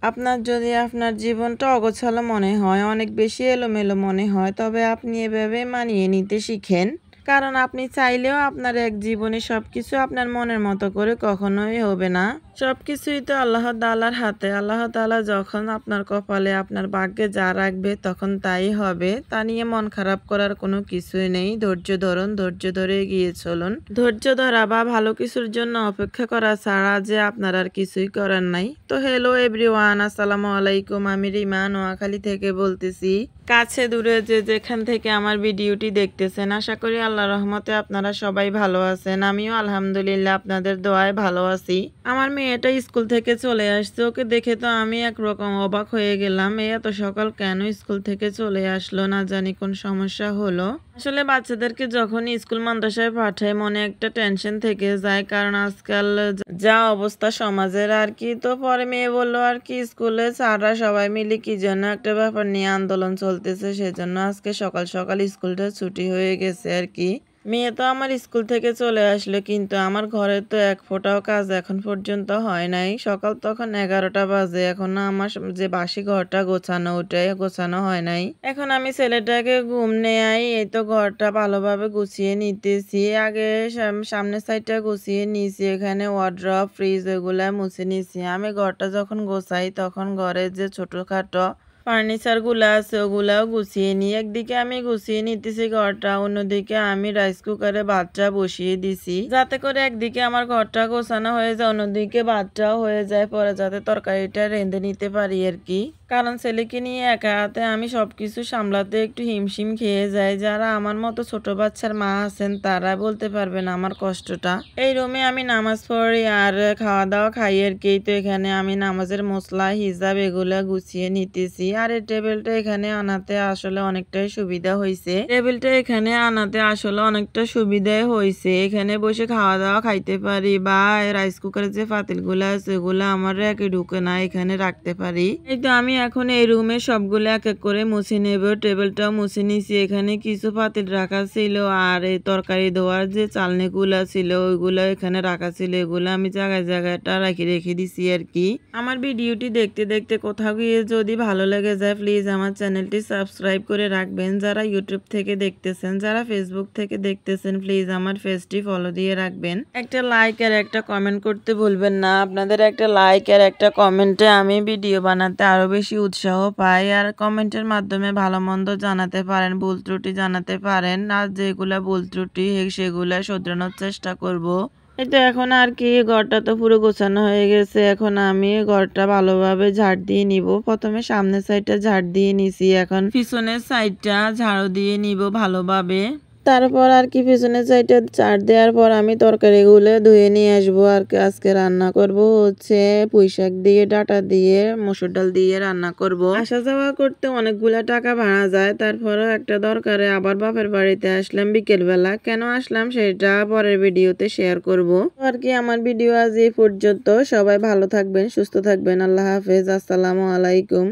আপনার যদি আপনার জীবনটা অগোছালো মনে হয়, অনেক বেশি এলোমেলো মনে হয়, তবে আপনি এভাবে মানিয়ে নিতে শিখেন। কারণ আপনি চাইলেও আপনার এক জীবনে সবকিছু আপনার মনের মতো করে কখনোই হবে না। সবকিছুই তো আল্লাহ তাআলার হাতে। আল্লাহ তাআলা যখন আপনার কপালে, আপনার ভাগ্যে যা রাখবে তখন তাই হবে। তা নিয়ে মন খারাপ করার কোনো কিছুই নেই। ধৈর্য ধরুন, ধৈর্য ধরে এগিয়ে চলুন। ধৈর্য ধরা বা ভালো কিছুর জন্য অপেক্ষা করা ছাড়া যে আপনার আর কিছুই করার নাই। তো হ্যালো এভরিওয়ান, আসসালামু আলাইকুম। আমি রিমা নোয়াখালী থেকে বলতেছি। কাছে দূরে যে যেখান থেকে আমার ভিডিওটি দেখতেছেন, আশা করি আল্লাহর রহমতে আপনারা সবাই ভালো আছেন। আমিও আলহামদুলিল্লাহ আপনাদের দোয়ায় ভালো আছি। আমার মেয়েটা স্কুল থেকে চলে আসছে, ওকে দেখে তো আমি একরকম অবাক হয়ে গেলাম। এত সকাল কেন স্কুল থেকে চলে আসলো, না জানি কোন সমস্যা হলো। আসলে বাচ্চাদেরকে যখন স্কুল মাদ্রাসায় পাঠায় মনে একটা টেনশন থেকে যায়, কারণ আজকাল যা অবস্থা সমাজের আর কি। তো পরে মেয়ে বললো আর কি স্কুলে স্যাররা সবাই মিলে কি যেন একটা ব্যাপার নিয়ে আন্দোলন চলতেছে, সেজন্য আজকে সকাল সকাল স্কুলটা ছুটি হয়ে গেছে আর কি। মেয়ে তো আমার স্কুল থেকে চলে আসলো, কিন্তু আমার ঘরে তো এক ফোঁটাও কাজ এখন পর্যন্ত হয় নাই। সকাল তখন 11টা বাজে, এখনো আমার যে বাসি ঘরটা গোছানো, ওটাই গোছানো হয় নাই। এখন আমি ছেলেটাকে ঘুম নেয়াই, এই তো ঘরটা ভালোভাবে গুছিয়ে নিতেছি। আগে সামনের সাইডটা গুছিয়ে নিয়েছি, এখানে ওয়ার্ড্রপ ফ্রিজ এগুলা মুছে নিয়েছি। আমি ঘরটা যখন গোছাই তখন ঘরে যে ছোটখাটো ফার্নিচার গুলা আছে ওগুলাও গুছিয়ে নিই। একদিকে আমি গুছিয়ে নিতেছি ঘরটা, অন্যদিকে আমি রাইস কুকারে ভাতটা বসিয়ে দিছি, যাতে করে একদিকে আমার ঘরটা গোছানো হয়ে যায়, অন্যদিকে ভাতটাও হয়ে যায়, পরে যাতে তরকারিটা রেঁধে নিতে পারি আর কি। কারণ ছেলেকে নিয়ে একা হাতে আমি সবকিছু সামলাতে একটু হিমশিম খেয়ে যাই। যারা আমার মতো ছোট বাচ্চার মা আছেন তারা বলতে পারবেন আমার কষ্টটা। এই রুমে আমি নামাজ পড়ি আর খাওয়া দাওয়া খাই আর কি। তো এখানে আমি নামাজের মশলা হিজাব এগুলা গুছিয়ে নিতেছি। আর এই টেবিলটা এখানে আনাতে আসলে অনেকটাই সুবিধা হয়েছে। এখানে বসে খাওয়া দাওয়া খাইতে পারি, বা রাইস কুকারের যে পাতিল গুলা আছে ওগুলা আমার রেখে ঢুকে না, এখানে রাখতে পারি। এই তো আমি এখন এই রুমে সবগুলো এক এক করে মুছে নেব। টেবিলটাও মুছে নিছি। এখানে কিছু পাতিল রাখা ছিল, আর এই তরকারি ধোয়ার যে চালনি গুলা ছিল ওইগুলো এখানে রাখা ছিল, এগুলো আমি জায়গায় জায়গাটা রেখে দিছি আর কি। আমার ভিডিওটি দেখতে দেখতে কোথাও গিয়ে যদি ভালো লেগে যায়, প্লিজ আমার চ্যানেলটি সাবস্ক্রাইব করে রাখবেন। যারা ইউটিউব থেকে দেখতেছেন, যারা ফেসবুক থেকে দেখতেছেন, প্লিজ আমার পেজটি ফলো দিয়ে রাখবেন। একটা লাইক আর একটা কমেন্ট করতে ভুলবেন না। আপনাদের একটা লাইক আর একটা কমেন্টে আমি ভিডিও বানাতে আরো বেশি উৎসাহ পাই। আর কমেন্টের মাধ্যমে ভালো মন্দ জানাতে পারেন, ভুল ত্রুটি জানাতে পারেন, আর যেগুলা ভুল ত্রুটি সেগুলা শোধরানোর চেষ্টা করব। এই তো এখন আর কি ঘরটা তো পুরো গোছানো হয়ে গেছে। এখন আমি ঘরটা ভালোভাবে ঝাড় দিয়ে নিব। প্রথমে সামনের সাইডটা ঝাড় দিয়ে নিছি, এখন পিছনের সাইডটা ঝাড়ু দিয়ে নিব ভালোভাবে। তারপর আর কি পিছনের সাইডে ঝাড় দেওয়ার পর আমি তরকারিগুলো ধুয়ে নিয়ে আসবো। আর কি আজকে রান্না করব হচ্ছে পুঁইশাক দিয়ে, ডাঁটা দিয়ে, মসুর ডাল দিয়ে রান্না করব। আসা যাওয়া করতে অনেকগুলা টাকা ভাড়া যায়, তারপরও একটা দরকারে আবার বাপের বাড়িতে আসলাম বিকেলবেলা। কেন আসলাম সেটা পরের ভিডিওতে শেয়ার করব। আর কি আমার ভিডিও আজ এই পর্যন্ত। সবাই ভালো থাকবেন, সুস্থ থাকবেন। আল্লাহ হাফেজ, আসসালামু আলাইকুম।